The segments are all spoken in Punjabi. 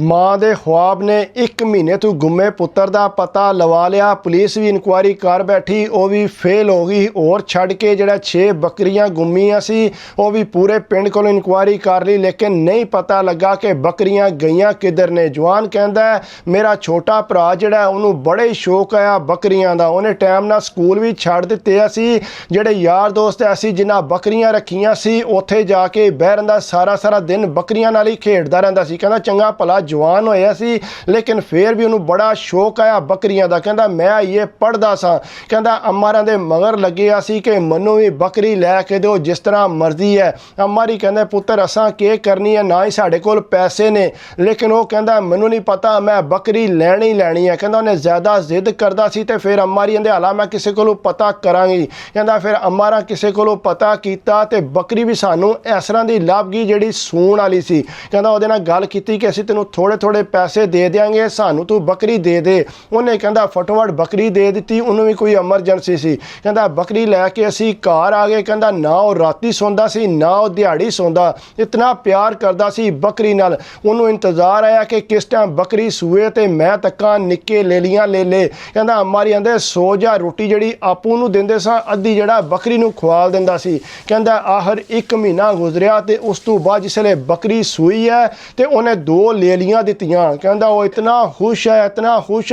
ਮਾਂ ਦੇ ख्वाब ने 1 ਮਹੀਨੇ ਤੋਂ ਗੁੰਮੇ ਪੁੱਤਰ ਦਾ ਪਤਾ ਲਵਾ ਲਿਆ। ਪੁਲਿਸ ਵੀ ਇਨਕੁਆਇਰੀ ਕਰ ਬੈਠੀ, ਉਹ ਵੀ ਫੇਲ ਹੋ ਗਈ। ਹੋਰ ਛੱਡ ਕੇ ਜਿਹੜਾ 6 ਬੱਕਰੀਆਂ ਗੁੰਮੀਆਂ ਸੀ ਉਹ ਵੀ ਪੂਰੇ ਪਿੰਡ ਕੋਲ ਇਨਕੁਆਇਰੀ ਕਰ ਲਈ, ਲੇਕਿਨ ਨਹੀਂ ਪਤਾ ਲੱਗਾ ਕਿ ਬੱਕਰੀਆਂ ਗਈਆਂ ਕਿੱਧਰ ਨੇ। ਜਵਾਨ ਕਹਿੰਦਾ ਮੇਰਾ ਛੋਟਾ ਭਰਾ ਜਿਹੜਾ ਉਹਨੂੰ ਬੜੇ ਸ਼ੌਕ ਆਇਆ ਬੱਕਰੀਆਂ ਦਾ, ਉਹਨੇ ਟਾਈਮ ਨਾਲ ਸਕੂਲ ਵੀ ਛੱਡ ਦਿੱਤੇ। ਅਸੀਂ ਜਿਹੜੇ ਯਾਰ ਦੋਸਤ ਅਸੀਂ ਜਿਨ੍ਹਾਂ ਬੱਕਰੀਆਂ ਰੱਖੀਆਂ ਸੀ ਉੱਥੇ ਜਾ ਕੇ ਬਹਿ ਰਹਿੰਦਾ, ਸਾਰਾ ਦਿਨ ਬੱਕਰੀਆਂ ਨਾਲ ਹੀ ਖੇਡਦਾ ਰਹਿੰਦਾ ਸੀ। ਕਹਿੰਦਾ ਚੰਗਾ ਭਲਾ ਜਵਾਨ ਹੋਇਆ ਸੀ ਲੇਕਿਨ ਫਿਰ ਵੀ ਉਹਨੂੰ ਬੜਾ ਸ਼ੌਕ ਆਇਆ ਬੱਕਰੀਆਂ ਦਾ। ਕਹਿੰਦਾ ਮੈਂ ਇਹ ਪੜ੍ਹਦਾ ਸਾਂ, ਕਹਿੰਦਾ ਅੰਮਾਰਾਂ ਦੇ ਮਗਰ ਲੱਗਿਆ ਸੀ ਕਿ ਮੈਨੂੰ ਵੀ ਬੱਕਰੀ ਲੈ ਕੇ ਦਿਓ ਜਿਸ ਤਰ੍ਹਾਂ ਮਰਜ਼ੀ ਹੈ। ਅੰਮਾਰੀ ਕਹਿੰਦਾ ਪੁੱਤਰ ਅਸਾਂ ਕੀ ਕਰਨੀ ਹੈ, ਨਾ ਹੀ ਸਾਡੇ ਕੋਲ ਪੈਸੇ ਨੇ, ਲੇਕਿਨ ਉਹ ਕਹਿੰਦਾ ਮੈਨੂੰ ਨਹੀਂ ਪਤਾ ਮੈਂ ਬੱਕਰੀ ਲੈਣੀ ਹੈ। ਕਹਿੰਦਾ ਉਹਨੇ ਜ਼ਿਆਦਾ ਜ਼ਿੱਦ ਕਰਦਾ ਸੀ ਤੇ ਫਿਰ ਅੰਮਾਰੀ ਕਹਿੰਦੇ ਹਾਲਾ ਮੈਂ ਕਿਸੇ ਕੋਲੋਂ ਪਤਾ ਕਰਾਂਗੀ। ਕਹਿੰਦਾ ਫਿਰ ਅੰਮਾਰਾ ਕਿਸੇ ਕੋਲੋਂ ਪਤਾ ਕੀਤਾ ਤੇ ਬੱਕਰੀ ਵੀ ਸਾਨੂੰ ਇਸ ਤਰ੍ਹਾਂ ਦੀ ਲੱਭ ਗਈ ਜਿਹੜੀ ਸੂਣ ਵਾਲੀ ਸੀ। ਕਹਿੰਦਾ ਉਹਦੇ ਨਾਲ ਗੱਲ ਕੀਤੀ ਕਿ ਅਸੀਂ ਤੈਨੂੰ ਥੋੜੇ ਪੈਸੇ ਦੇ ਦਿਆਂਗੇ, ਸਾਨੂੰ ਤੂੰ ਬੱਕਰੀ ਦੇ ਦੇ। ਉਹਨੇ ਕਹਿੰਦਾ ਫਟੋਫਟ ਬੱਕਰੀ ਦੇ ਦਿੱਤੀ, ਉਹਨੂੰ ਵੀ ਕੋਈ ਐਮਰਜੈਂਸੀ ਸੀ। ਕਹਿੰਦਾ ਬੱਕਰੀ ਲੈ ਕੇ ਅਸੀਂ ਘਰ ਆ ਗਏ। ਕਹਿੰਦਾ ਨਾ ਉਹ ਰਾਤੀ ਸੌਂਦਾ ਸੀ ਨਾ ਉਹ ਦਿਹਾੜੀ ਸੌਂਦਾ, ਇਤਨਾ ਪਿਆਰ ਕਰਦਾ ਸੀ ਬੱਕਰੀ ਨਾਲ। ਉਹਨੂੰ ਇੰਤਜ਼ਾਰ ਆਇਆ ਕਿ ਕਿਸ ਟਾਈਮ ਬੱਕਰੀ ਸੂਏ ਤੇ ਮੈਂ ਤੱਕਾਂ ਨਿੱਕੇ ਲੈ ਲੈ। ਕਹਿੰਦਾ ਅੰਮਾਰੀ ਕਹਿੰਦੇ ਸੋ ਜਾ, ਰੋਟੀ ਜਿਹੜੀ ਆਪੂ ਨੂੰ ਦਿੰਦੇ ਸਾਂ ਅੱਧੀ ਜਿਹੜਾ ਬੱਕਰੀ ਨੂੰ ਖਵਾਲ ਦਿੰਦਾ ਸੀ। ਕਹਿੰਦਾ ਆਖਰ 1 ਮਹੀਨਾ ਗੁਜ਼ਰਿਆ ਤੇ ਉਸ ਤੋਂ ਬਾਅਦ ਜਿਸਲੇ ਬੱਕਰੀ ਸੂਈ ਹੈ ਤੇ ਉਹਨੇ 2 ਲੇਲੀਆਂ ਦਿੱਤੀਆਂ। ਕਹਿੰਦਾ ਉਹ ਇਤਨਾ ਖੁਸ਼ ਹੈ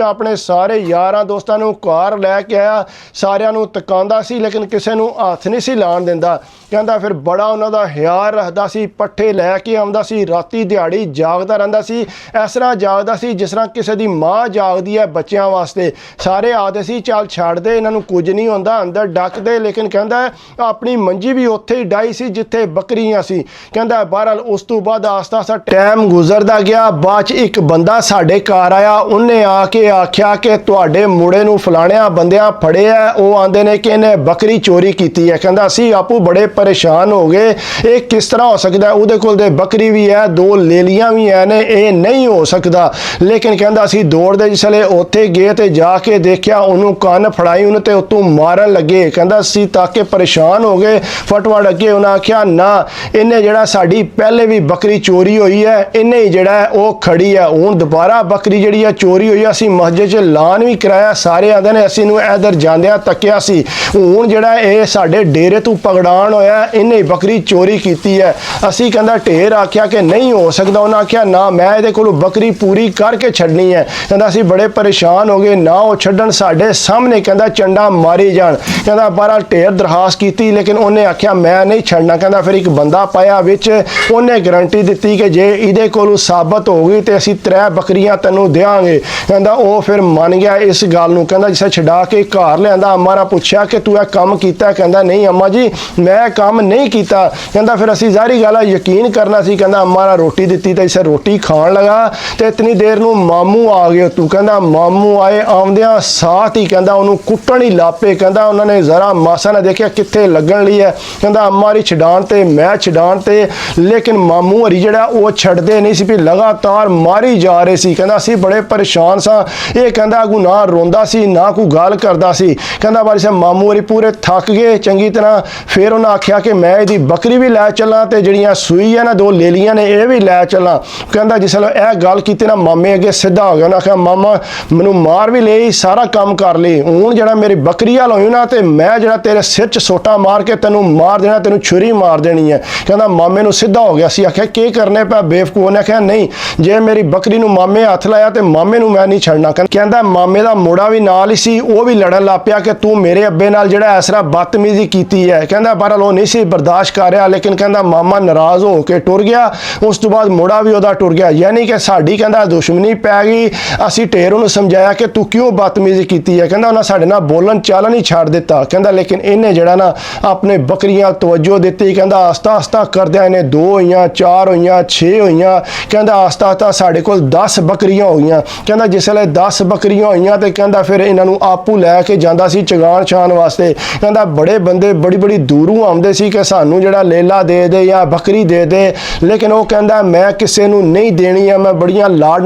ਆਪਣੇ ਸਾਰੇ ਯਾਰਾਂ ਦੋਸਤਾਂ ਨੂੰ ਘਰ ਲੈ ਕੇ ਆਇਆ, ਸਾਰਿਆਂ ਨੂੰ ਤਕਾਉਂਦਾ ਸੀ ਲੇਕਿਨ ਕਿਸੇ ਨੂੰ ਹੱਥ ਨਹੀਂ ਸੀ ਲਾਉਣ ਦਿੰਦਾ। ਕਹਿੰਦਾ ਫਿਰ ਬੜਾ ਉਹਨਾਂ ਦਾ ਹਿਆਰ ਰੱਖਦਾ ਸੀ, ਪੱਠੇ ਲੈ ਕੇ ਆਉਂਦਾ ਸੀ, ਰਾਤੀ ਦਿਹਾੜੀ ਜਾਗਦਾ ਰਹਿੰਦਾ ਸੀ। ਇਸ ਤਰ੍ਹਾਂ ਜਾਗਦਾ ਸੀ ਜਿਸ ਤਰ੍ਹਾਂ ਕਿਸੇ ਦੀ ਮਾਂ ਜਾਗਦੀ ਹੈ ਬੱਚਿਆਂ ਵਾਸਤੇ। ਸਾਰੇ ਆਖਦੇ ਸੀ ਚੱਲ ਛੱਡ ਦੇ ਇਹਨਾਂ ਨੂੰ ਕੁਝ ਨਹੀਂ ਹੁੰਦਾ, ਅੰਦਰ ਡੱਕ ਦੇ, ਲੇਕਿਨ ਕਹਿੰਦਾ ਆਪਣੀ ਮੰਜੀ ਵੀ ਉੱਥੇ ਹੀ ਡਾਈ ਸੀ ਜਿੱਥੇ ਬੱਕਰੀਆਂ ਸੀ। ਕਹਿੰਦਾ ਬਹਰਹਾਲ ਉਸ ਤੋਂ ਬਾਅਦ ਆਸਤਾ ਟਾਈਮ ਗੁਜ਼ਰਦਾ ਗਿਆ। ਬਾਅਦ 'ਚ ਇੱਕ ਬੰਦਾ ਸਾਡੇ ਘਰ ਆਇਆ, ਉਹਨੇ ਆ ਕੇ ਆਖਿਆ ਕਿ ਤੁਹਾਡੇ ਮੁੰਡੇ ਨੂੰ ਫਲਾਣਿਆਂ ਬੰਦਿਆਂ ਫੜਿਆ, ਉਹ ਆਂਦੇ ਨੇ ਕਿ ਇਹਨੇ ਬੱਕਰੀ ਚੋਰੀ ਕੀਤੀ ਹੈ। ਕਹਿੰਦਾ ਅਸੀਂ ਆਪੂ ਬੜੇ ਪਰੇਸ਼ਾਨ ਹੋ ਗਏ, ਇਹ ਕਿਸ ਤਰ੍ਹਾਂ ਹੋ ਸਕਦਾ, ਉਹਦੇ ਕੋਲ ਦੇ ਬੱਕਰੀ ਵੀ ਹੈ 2 ਲੇਲੀਆਂ ਵੀ ਹੈ ਨੇ, ਇਹ ਨਹੀਂ ਹੋ ਸਕਦਾ। ਲੇਕਿਨ ਕਹਿੰਦਾ ਅਸੀਂ ਦੌੜਦੇ ਜਿਸਲੇ ਉੱਥੇ ਗਏ ਤੇ ਜਾ ਕੇ ਦੇਖਿਆ ਉਹਨੂੰ ਕੰਨ ਫੜਾਈ, ਉਹਨੂੰ ਤੇ ਉੱਤੋਂ ਮਾਰਨ ਲੱਗੇ। ਕਹਿੰਦਾ ਅਸੀਂ ਤੱਕ ਕੇ ਪਰੇਸ਼ਾਨ ਹੋ ਗਏ। ਫਟਵੜ ਅੱਗੇ ਉਹਨਾਂ ਆਖਿਆ ਨਾ ਇਹਨੇ ਜਿਹੜਾ ਸਾਡੀ ਪਹਿਲੇ ਵੀ ਬੱਕਰੀ ਚੋਰੀ ਹੋਈ ਹੈ ਇਹਨੇ ਹੀ ਜਿਹੜਾ ਉਹ ਖੜੀ ਹੈ, ਹੁਣ ਦੁਬਾਰਾ ਬੱਕਰੀ ਜਿਹੜੀ ਆ ਚੋਰੀ ਹੋਈ। ਅਸੀਂ ਮਸਜਿਦ 'ਚ ਐਲਾਨ ਵੀ ਕਰਾਇਆ, ਸਾਰੇ ਆਂਦੇ ਨੇ ਅਸੀਂ ਨੂੰ ਇਧਰ ਜਾਂਦਿਆਂ ਤੱਕਿਆ ਸੀ, ਹੁਣ ਜਿਹੜਾ ਇਹ ਸਾਡੇ ਡੇਰੇ ਤੋਂ ਪਗੜਾਣ ਹੋਇਆ ਇਹਨੇ ਬੱਕਰੀ ਚੋਰੀ ਕੀਤੀ ਹੈ। ਅਸੀਂ ਕਹਿੰਦਾ ਢੇਰ ਆਖਿਆ ਕਿ ਨਹੀਂ ਹੋ ਸਕਦਾ, ਉਹਨਾਂ ਆਖਿਆ ਨਾ ਮੈਂ ਇਹਦੇ ਕੋਲੋਂ ਬੱਕਰੀ ਪੂਰੀ ਕਰਕੇ ਛੱਡਣੀ ਹੈ। ਕਹਿੰਦਾ ਅਸੀਂ ਬੜੇ ਪਰੇਸ਼ਾਨ ਹੋ ਗਏ, ਨਾ ਉਹ ਛੱਡਣ ਸਾਡੇ ਸਾਹਮਣੇ ਕਹਿੰਦਾ ਚੰਡਾ ਮਾਰੀ ਜਾਣ। ਕਹਿੰਦਾ ਬਹਰਹਾਲ ਢੇਰ ਦਰਖਾਸਤ ਕੀਤੀ ਲੇਕਿਨ ਉਹਨੇ ਆਖਿਆ ਮੈਂ ਨਹੀਂ ਛੱਡਣਾ। ਕਹਿੰਦਾ ਫਿਰ ਇੱਕ ਬੰਦਾ ਪਾਇਆ ਵਿੱਚ, ਉਹਨੇ ਗਰੰਟੀ ਦਿੱਤੀ ਕਿ ਜੇ ਇਹਦੇ ਕੋਲੋਂ ਸਾਬਤ ਹੋ ਗਈ ਤੇ ਅਸੀਂ 3 ਬੱਕਰੀਆਂ ਤੈਨੂੰ ਦਿਆਂਗੇ। ਕਹਿੰਦਾ ਉਹ ਫਿਰ ਮੰਨ ਗਿਆ ਇਸ ਗੱਲ ਨੂੰ। ਕਹਿੰਦਾ ਜਿਸੇ ਛਡਾ ਕੇ ਘਰ ਲਿਆਂਦਾ, ਅੰਮਾਰਾ ਪੁੱਛਿਆ ਕਿ ਤੂੰ ਇਹ ਕੰਮ ਕੀਤਾ? ਕਹਿੰਦਾ ਨਹੀਂ ਅੰਮਾ ਜੀ ਮੈਂ ਕੰਮ ਨਹੀਂ ਕੀਤਾ। ਕਹਿੰਦਾ ਫਿਰ ਅਸੀਂ ਜ਼ਾਹਰੀ ਗੱਲ ਯਕੀਨ ਕਰਨਾ ਸੀ। ਕਹਿੰਦਾ ਅੰਮਾਰਾ ਰੋਟੀ ਦਿੱਤੀ ਤੇ ਇਸੇ ਰੋਟੀ ਖਾਣ ਲਗਾ ਤੇ ਇਤਨੀ ਦੇਰ ਨੂੰ ਮਾਮੂ ਆ ਗਏ। ਤੂੰ ਕਹਿੰਦਾ ਮਾਮੂ ਆਏ, ਆਉਂਦਿਆਂ ਸਾਥ ਹੀ ਕਹਿੰਦਾ ਉਹਨੂੰ ਕੁੱਟਣ ਹੀ ਲਾਪੇ। ਕਹਿੰਦਾ ਉਹਨਾਂ ਨੇ ਜ਼ਰਾ ਮਾਸਾ ਨਾ ਦੇਖਿਆ ਕਿੱਥੇ ਲੱਗਣ ਲਈ ਹੈ। ਕਹਿੰਦਾ ਅੰਮਾਰੀ ਛਡਾਣ ਤੇ ਮੈਂ ਛਡਾਣ ਤੇ, ਲੇਕਿਨ ਮਾਮੂ ਹਰੀ ਜਿਹੜਾ ਉਹ ਛੱਡਦੇ ਨਹੀਂ ਸੀ, ਵੀ ਲਗਾਤਾਰ ਮਾਰੀ ਜਾ ਰਹੇ ਸੀ। ਕਹਿੰਦਾ ਅਸੀਂ ਬੜੇ ਪਰੇਸ਼ਾਨ ਸਾਂ। ਇਹ ਕਹਿੰਦਾ ਕੋਈ ਨਾ ਰੋਂਦਾ ਸੀ ਨਾ ਕੋਈ ਗੱਲ ਕਰਦਾ ਸੀ। ਕਹਿੰਦਾ ਬਾਰੀ ਸਾਹਿਬ ਮਾਮੂ ਹਰੀ ਪੂਰੇ ਥੱਕ ਗਏ ਚੰਗੀ ਤਰ੍ਹਾਂ। ਫਿਰ ਉਹਨਾਂ ਆਖਿਆ ਕਿ ਮੈਂ ਇਹਦੀ ਬੱਕਰੀ ਵੀ ਲੈ ਚੱਲਾਂ ਤੇ ਜਿਹੜੀਆਂ ਸੂਈ ਹੈ ਨਾ 2 ਲੇਲੀਆਂ ਨੇ ਇਹ ਵੀ ਲੈ ਚੱਲਾਂ। ਕਹਿੰਦਾ ਜਿਸ ਵੇਲੇ ਇਹ ਗੱਲ ਕੀਤੀ ਨਾ ਮਾਮੇ ਅੱਗੇ ਸਿੱਧਾ ਹੋ ਗਿਆ। ਉਹਨਾਂ ਆਖਿਆ ਮਾਮਾ ਮੈਨੂੰ ਮਾਰ ਵੀ ਲਈ, ਸਾਰਾ ਕੰਮ ਕਰ ਲਈ, ਹੁਣ ਜਿਹੜਾ ਮੇਰੀ ਬੱਕਰੀ ਵਾਲ ਹੋਈ ਨਾ ਤੇ ਮੈਂ ਜਿਹੜਾ ਤੇਰੇ ਸਿਰ 'ਚ ਸੋਟਾ ਮਾਰ ਕੇ ਤੈਨੂੰ ਮਾਰ ਦੇਣਾ, ਤੈਨੂੰ ਛੁਰੀ ਮਾਰ ਦੇਣੀ ਹੈ। ਕਹਿੰਦਾ ਮਾਮੇ ਨੂੰ ਸਿੱਧਾ ਹੋ ਗਿਆ ਸੀ। ਆਖਿਆ ਕੀ ਕਰਨੇ ਪਿਆ ਬੇਵਕੂਫ? ਉਹਨੇ ਆਖਿਆ ਨਹੀਂ ਜੇ ਮੇਰੀ ਬੱਕਰੀ ਨੂੰ ਮਾਮੇ ਹੱਥ ਲਾਇਆ ਤੇ ਮਾਮੇ ਨੂੰ ਮੈਂ ਨਹੀਂ ਛੱਡਣਾ। ਕਹਿੰਦਾ ਮਾਮੇ ਦਾ ਮੁੰਡਾ ਵੀ ਨਾਲ ਹੀ ਸੀ, ਉਹ ਵੀ ਲੜਨ ਲੱਗ ਪਿਆ ਕਿ ਤੂੰ ਮੇਰੇ ਅੱਬੇ ਨਾਲ ਜਿਹੜਾ ਇਸ ਤਰ੍ਹਾਂ ਬਦਤਮੀਜ਼ੀ ਕੀਤੀ ਹੈ। ਕਹਿੰਦਾ ਬਹਰਹਾਲ ਉਹ ਨਹੀਂ ਸੀ ਬਰਦਾਸ਼ਤ ਕਰ ਰਿਹਾ, ਲੇਕਿਨ ਕਹਿੰਦਾ ਮਾਮਾ ਨਾਰਾਜ਼ ਹੋ ਕੇ ਟੁਰ ਗਿਆ। ਉਸ ਤੋਂ ਬਾਅਦ ਮੁੰਡਾ ਵੀ ਉਹਦਾ ਟੁਰ ਗਿਆ, ਯਾਨੀ ਕਿ ਸਾਡੀ ਕਹਿੰਦਾ ਦੁਸ਼ਮਣੀ ਪੈ ਗਈ। ਅਸੀਂ ਢੇਰ ਉਹਨੂੰ ਸਮਝਾਇਆ ਕਿ ਤੂੰ ਕਿਉਂ ਬਦਤਮੀਜ਼ੀ ਕੀਤੀ ਹੈ। ਕਹਿੰਦਾ ਉਹਨਾਂ ਸਾਡੇ ਨਾਲ ਬੋਲਣ ਚਾਲਣ ਹੀ ਛੱਡ ਦਿੱਤਾ। ਕਹਿੰਦਾ ਲੇਕਿਨ ਇਹਨੇ ਜਿਹੜਾ ਨਾ ਆਪਣੇ ਬੱਕਰੀਆਂ ਤਵੱਜੋ ਦਿੱਤੀ। ਕਹਿੰਦਾ ਆਸਤਾ ਕਰਦਿਆਂ ਇਹਨੇ 2 ਹੋਈਆਂ, 4 ਹੋਈਆਂ, 6 ਹੋਈਆਂ। ਕਹਿੰਦਾ ਆਸਤਾ ਸਾਡੇ ਕੋਲ 10 ਬੱਕਰੀਆਂ ਹੋਈਆਂ। ਕਹਿੰਦਾ ਜਿਸ ਵੇਲੇ 10 ਬੱਕਰੀਆਂ ਹੋਈਆਂ ਤੇ ਕਹਿੰਦਾ ਫਿਰ ਇਹਨਾਂ ਨੂੰ ਆਪੂ ਲੈ ਕੇ ਜਾਂਦਾ ਸੀ ਚਗਾਣ ਛਾਣ ਵਾਸਤੇ। ਕਹਿੰਦਾ ਬੜੇ ਬੰਦੇ ਬੜੀ ਦੂਰੋਂ ਆਉਂਦੇ ਧਮਕਾਉਂਦੇ ਸੀ ਕਿ ਸਾਨੂੰ ਜਿਹੜਾ ਲੇਲਾ ਦੇ ਦੇ ਜਾਂ ਬੱਕਰੀ ਦੇ ਦੇ, ਲੇਕਿਨ ਉਹ ਕਹਿੰਦਾ ਮੈਂ ਕਿਸੇ ਨੂੰ ਨਹੀਂ ਦੇਣੀ ਆ, ਮੈਂ ਬੜੀਆਂ ਲਾਡ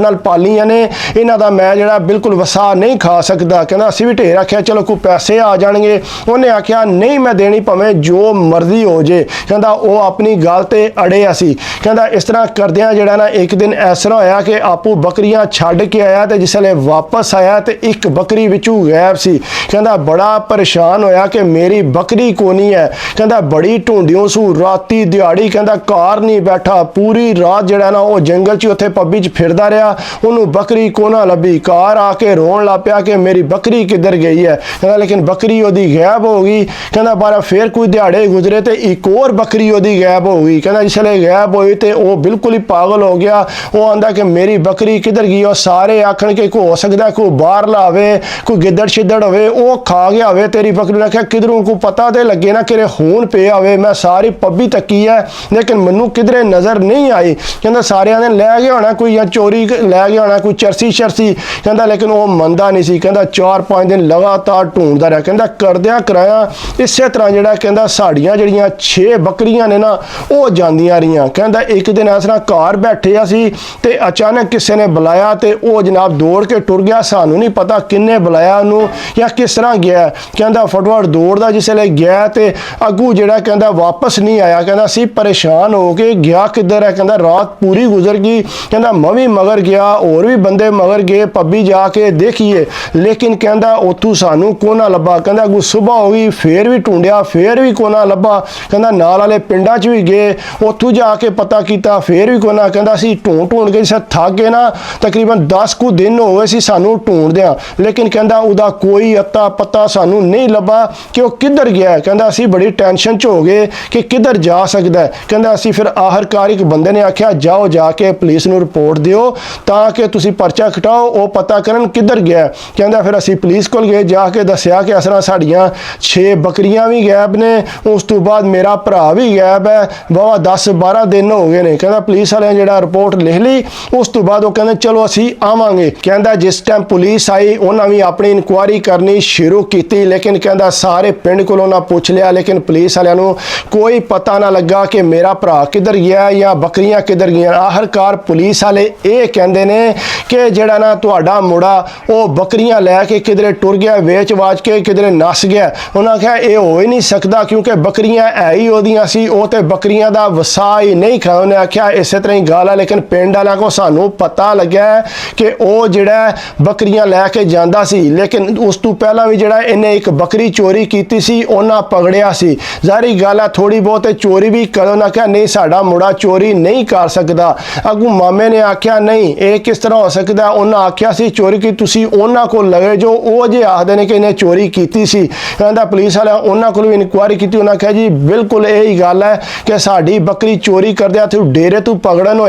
ਨਾਲ ਪਾਲੀਆਂ ਨੇ, ਇਹਨਾਂ ਦਾ ਮੈਂ ਜਿਹੜਾ ਬਿਲਕੁਲ ਵਸਾ ਨਹੀਂ ਖਾ ਸਕਦਾ। ਕਹਿੰਦਾ ਅਸੀਂ ਵੀ ਢੇਰ ਆਖਿਆ ਚਲੋ ਕੋਈ ਪੈਸੇ ਆ ਜਾਣਗੇ, ਉਹਨੇ ਆਖਿਆ ਨਹੀਂ ਮੈਂ ਦੇਣੀ ਭਾਵੇਂ ਜੋ ਮਰਜ਼ੀ ਹੋ ਜੇ। ਕਹਿੰਦਾ ਉਹ ਆਪਣੀ ਗੱਲ ਤੇ ਅੜਿਆ ਸੀ। ਕਹਿੰਦਾ ਇਸ ਤਰ੍ਹਾਂ ਕਰਦਿਆਂ ਜਿਹੜਾ ਨਾ ਇੱਕ ਦਿਨ ਇਸ ਤਰ੍ਹਾਂ ਹੋਇਆ ਕਿ ਆਪੂ ਬੱਕਰੀਆਂ ਛੱਡ ਕੇ ਆਇਆ ਤੇ ਜਿਸ ਵੇਲੇ ਵਾਪਸ ਆਇਆ ਤੇ ਇੱਕ ਬੱਕਰੀ ਵਿੱਚੋਂ ਗਾਇਬ ਸੀ। ਕਹਿੰਦਾ ਬੜਾ ਪਰੇਸ਼ਾਨ ਹੋਇਆ ਕਿ ਮੇਰੀ ਬੱਕਰੀ ਕੋਨੀ ਹੈ। ਕਹਿੰਦਾ ਬੜੀ ਢੂੰਡਿਓ ਸੂ, ਰਾਤੀ ਦਿਹਾੜੀ ਕਹਿੰਦਾ ਘਰ ਨਹੀਂ ਬੈਠਾ, ਪੂਰੀ ਰਾਤ ਜਿਹੜਾ ਨਾ ਉਹ ਜੰਗਲ 'ਚ ਉੱਥੇ ਪੱਬੀ 'ਚ ਫਿਰਦਾ ਰਿਹਾ, ਉਹਨੂੰ ਬੱਕਰੀ ਕੋਨਾ ਲੱਭੀ। ਘਰ ਆ ਕੇ ਰੋਣ ਲੱਗ ਪਿਆ ਕਿ ਮੇਰੀ ਬੱਕਰੀ ਕਿੱਧਰ ਗਈ ਹੈ। ਕਹਿੰਦਾ ਲੇਕਿਨ ਬੱਕਰੀ ਉਹਦੀ ਗਾਇਬ ਹੋ ਗਈ। ਕਹਿੰਦਾ ਬਾਰਾ ਫੇਰ ਕੋਈ ਦਿਹਾੜੇ ਗੁਜ਼ਰੇ ਤੇ ਇੱਕ ਹੋਰ ਬੱਕਰੀ ਉਹਦੀ ਗਾਇਬ ਹੋ ਗਈ। ਕਹਿੰਦਾ ਜਿਸ ਵੇਲੇ ਗਾਇਬ ਹੋਈ ਤੇ ਉਹ ਬਿਲਕੁਲ ਹੀ ਪਾਗਲ ਹੋ ਗਿਆ। ਉਹ ਆਂਦਾ ਕਿ ਮੇਰੀ ਬੱਕਰੀ ਕਿੱਧਰ ਗਈ। ਉਹ ਸਾਰੇ ਆਖਣ ਕਿ ਹੋ ਸਕਦਾ ਕੋਈ ਬਾਹਰ ਲਾਵੇ, ਕੋਈ ਗਿੱਦੜ ਛਿੱਦੜ ਹੋਵੇ, ਉਹ ਖਾ ਗਿਆ ਹੋਵੇ ਤੇਰੀ ਬੱਕਰੀ। ਨੇ ਆਖਿਆ ਕਿਧਰੋਂ ਕੋਈ ਪਤਾ ਤੇ ਲੱਗੇ ਨਾ ਕਿਰੇ ਖੂਨ ਪਿਆ ਹੋਵੇ, ਮੈਂ ਸਾਰੀ ਪੱਬੀ ਤੱਕੀ ਹੈ ਲੇਕਿਨ ਮੈਨੂੰ ਕਿਧਰੇ ਨਜ਼ਰ ਨਹੀਂ ਆਈ। ਕਹਿੰਦਾ ਸਾਰਿਆਂ ਨੇ ਲੈ ਗਿਆ ਹੋਣਾ ਕੋਈ, ਜਾਂ ਚੋਰੀ ਲੈ ਗਿਆ ਹੋਣਾ ਕੋਈ ਚਰਸੀ ਸ਼ਰਸੀ। ਕਹਿੰਦਾ ਲੇਕਿਨ ਉਹ ਮੰਨਦਾ ਨਹੀਂ ਸੀ। ਕਹਿੰਦਾ 4-5 ਦਿਨ ਲਗਾਤਾਰ ਢੂੰਡਦਾ ਰਿਹਾ। ਕਹਿੰਦਾ ਕਰਦਿਆਂ ਕਰਾਇਆ ਇਸੇ ਤਰ੍ਹਾਂ ਜਿਹੜਾ ਕਹਿੰਦਾ ਸਾਡੀਆਂ ਜਿਹੜੀਆਂ 6 ਬੱਕਰੀਆਂ ਨੇ ਨਾ ਉਹ ਜਾਂਦੀਆਂ ਰਹੀਆਂ। ਕਹਿੰਦਾ ਇੱਕ ਦਿਨ ਇਸ ਤਰ੍ਹਾਂ ਘਰ ਬੈਠੇ ਸੀ ਤੇ ਅਚਾਨਕ ਕਿਸੇ ਨੇ ਬੁਲਾਇਆ ਤੇ ਉਹ ਜਨਾਬ ਦੌੜ ਕੇ ਟੁਰ ਗਿਆ। ਸਾਨੂੰ ਨਹੀਂ ਪਤਾ ਕਿੰਨੇ ਬੁਲਾਇਆ ਉਹਨੂੰ ਜਾਂ ਕਿਸ ਤਰ੍ਹਾਂ ਗਿਆ। ਕਹਿੰਦਾ ਫਟਾਫਟ ਦੌੜਦਾ ਜਿਸ ਵੇਲੇ ਗਿਆ ਤੇ ਅੱਗੂ ਜਿਹੜਾ ਕਹਿੰਦਾ ਵਾਪਸ ਨਹੀਂ ਆਇਆ। ਕਹਿੰਦਾ ਅਸੀਂ ਪਰੇਸ਼ਾਨ ਹੋ ਕੇ ਗਿਆ ਕਿੱਧਰ ਹੈ। ਕਹਿੰਦਾ ਰਾਤ ਪੂਰੀ ਗੁਜ਼ਰ ਗਈ। ਕਹਿੰਦਾ ਮੈਂ ਵੀ ਮਗਰ ਗਿਆ, ਹੋਰ ਵੀ ਬੰਦੇ ਮਗਰ ਗਏ ਪੱਬੀ ਜਾ ਕੇ ਦੇਖੀਏ, ਲੇਕਿਨ ਕਹਿੰਦਾ ਉੱਥੋਂ ਸਾਨੂੰ ਕੋਨਾ ਲੱਭਾ। ਕਹਿੰਦਾ ਅੱਗੂ ਸੁਬਾਹ ਹੋ ਗਈ, ਫੇਰ ਵੀ ਢੂੰਡਿਆ, ਫੇਰ ਵੀ ਕੋਨਾ ਲੱਭਾ। ਕਹਿੰਦਾ ਨਾਲ ਵਾਲੇ ਪਿੰਡਾਂ 'ਚ ਵੀ ਗਏ, ਉੱਥੋਂ ਜਾ ਕੇ ਪਤਾ ਕੀਤਾ, ਫੇਰ ਵੀ ਕੋਨਾ। ਕਹਿੰਦਾ ਅਸੀਂ ਢੂੰਡ ਕੇ ਜਿਸ ਥੱਕ ਗਏ ਨਾ, ਤਕਰੀਬਨ 10 ਕੁ ਦਿਨ ਹੋ ਗਏ ਸੀ ਸਾਨੂੰ ਢੂੰਡਦਿਆਂ, ਲੇਕਿਨ ਕਹਿੰਦਾ ਉਹਦਾ ਕੋਈ ਅਤਾ ਪਤਾ ਸਾਨੂੰ ਨਹੀਂ ਲੱਭਾ ਕਿ ਉਹ ਕਿੱਧਰ ਗਿਆ। ਕਹਿੰਦਾ ਅਸੀਂ ਬੜੀ ਟੈਨਸ਼ਨ 'ਚ ਹੋ ਗਏ ਕਿ ਕਿੱਧਰ ਜਾ ਸਕਦਾ। ਕਹਿੰਦਾ ਅਸੀਂ ਫਿਰ ਆਖਰਕਾਰ ਇੱਕ ਬੰਦੇ ਨੇ ਆਖਿਆ ਜਾਓ ਜਾ ਕੇ ਪੁਲਿਸ ਨੂੰ ਰਿਪੋਰਟ ਦਿਓ ਤਾਂ ਕਿ ਤੁਸੀਂ ਪਰਚਾ ਕਟਾਓ, ਉਹ ਪਤਾ ਕਰਨ ਕਿੱਧਰ ਗਿਆ। ਕਹਿੰਦਾ ਫਿਰ ਅਸੀਂ ਪੁਲਿਸ ਕੋਲ ਗਏ, ਜਾ ਕੇ ਦੱਸਿਆ ਕਿ ਇਸ ਤਰ੍ਹਾਂ ਸਾਡੀਆਂ 6 ਬੱਕਰੀਆਂ ਵੀ ਗਾਇਬ ਨੇ, ਉਸ ਤੋਂ ਬਾਅਦ ਮੇਰਾ ਭਰਾ ਵੀ ਗਾਇਬ ਹੈ, ਬਾਵਾ 10-12 ਦਿਨ ਹੋ ਗਏ ਨੇ। ਕਹਿੰਦਾ ਪੁਲਿਸ ਵਾਲਿਆਂ ਜਿਹੜਾ ਰਿਪੋਰਟ ਲਿਖ ਲਈ, ਉਸ ਤੋਂ ਬਾਅਦ ਉਹ ਕਹਿੰਦੇ ਚਲੋ ਅਸੀਂ ਆਵਾਂਗੇ। ਕਹਿੰਦਾ ਜਿਸ ਟਾਈਮ ਪੁਲਿਸ ਆਈ ਉਹਨਾਂ ਵੀ ਆਪਣੀ ਇਨਕੁਆਇਰੀ ਕਰਨੀ ਸ਼ੁਰੂ ਕੀਤੀ, ਲੇਕਿਨ ਕਹਿੰਦਾ ਸਾਰੇ ਪਿੰਡ ਕੋਲੋਂ ਨਾ ਪੁੱਛ ਲਿਆ, ਲੇਕਿਨ ਪੁਲਿਸ ਵਾਲਿਆਂ ਨੂੰ ਕੋਈ ਪਤਾ ਨਾ ਲੱਗਾ ਕਿ ਮੇਰਾ ਭਰਾ ਕਿੱਧਰ ਗਿਆ ਜਾਂ ਬੱਕਰੀਆਂ ਕਿੱਧਰ ਗਈਆਂ। ਆਖਰਕਾਰ ਪੁਲਿਸ ਵਾਲੇ ਇਹ ਕਹਿੰਦੇ ਨੇ ਕਿ ਜਿਹੜਾ ਨਾ ਤੁਹਾਡਾ ਮੁੰਡਾ ਉਹ ਬੱਕਰੀਆਂ ਲੈ ਕੇ ਕਿਧਰੇ ਟੁਰ ਗਿਆ, ਵੇਚ-ਵਾਚ ਕੇ ਕਿਧਰੇ ਨਸ ਗਿਆ। ਉਹਨਾਂ ਕਿਹਾ ਇਹ ਹੋ ਹੀ ਨਹੀਂ ਸਕਦਾ ਕਿਉਂਕਿ ਬੱਕਰੀਆਂ ਹੈ ਹੀ ਉਹਦੀਆਂ ਸੀ, ਉਹ ਤੇ ਬੱਕਰੀਆਂ ਦਾ ਵਸਾ ਹੀ ਨਹੀਂ ਖਾ। ਉਹਨੇ ਆਖਿਆ ਇਸੇ ਤਰ੍ਹਾਂ ਹੀ ਗੱਲ ਹੈ, ਲੇਕਿਨ ਪਿੰਡ ਵਾਲਿਆਂ ਕੋ ਸਾਨੂੰ ਪਤਾ ਲੱਗਿਆ ਕਿ ਉਹ ਜਿਹੜਾ ਬੱਕਰੀਆਂ ਲੈ ਕੇ ਜਾਂਦਾ ਸੀ, ਲੇਕਿਨ ਉਸ ਤੋਂ ਪਹਿਲਾਂ ਵੀ ਜਿਹੜਾ ਇਹਨੇ ਇੱਕ ਬੱਕਰੀ ਚੋਰੀ ਕੀਤੀ ਸੀ ਉਹਨਾਂ ਪਕੜਿਆ ਸੀ। ਜ਼ਾਹਰੀ ਗੱਲ ਹੈ ਥੋੜੀ ਬਹੁਤ ਚੋਰੀ ਵੀ ਕਰੋ। ਨਾ ਕਿਹਾ ਨਹੀਂ ਸਾਡਾ ਮੁੰਡਾ ਚੋਰੀ ਨਹੀਂ ਕਰ ਸਕਦਾ। ਅੱਗੂ ਮਾਮੇ ਨੇ ਆਖਿਆ ਨਹੀਂ ਇਹ ਕਿਸ ਤਰ੍ਹਾਂ ਹੋ ਸਕਦਾ। ਉਹਨਾਂ ਆਖਿਆ ਸੀ ਚੋਰੀ ਕੀ ਤੁਸੀਂ ਉਹਨਾਂ ਕੋਲ ਲਗੇ ਜੋ ਉਹ ਜੇ ਆਖਦੇ ਨੇ ਕਿ ਇਹਨੇ ਚੋਰੀ ਕੀਤੀ ਸੀ। ਕਹਿੰਦਾ ਪੁਲਿਸ ਵਾਲਿਆਂ ਉਹਨਾਂ ਕੋਲ ਵੀ ਇਨਕੁਆਇਰੀ ਕੀਤੀ, ਉਹਨਾਂ ਕਿਹਾ ਜੀ ਬਿਲਕੁਲ ਇਹੀ ਗੱਲ ਹੈ ਕਿ ਸਾਡੀ ਬੱਕਰੀ ਚੋਰੀ ਕਰਦਿਆਂ ਤੇ ਡੇਰੇ ਤੋਂ ਪਕੜਨ ਹੋਏ।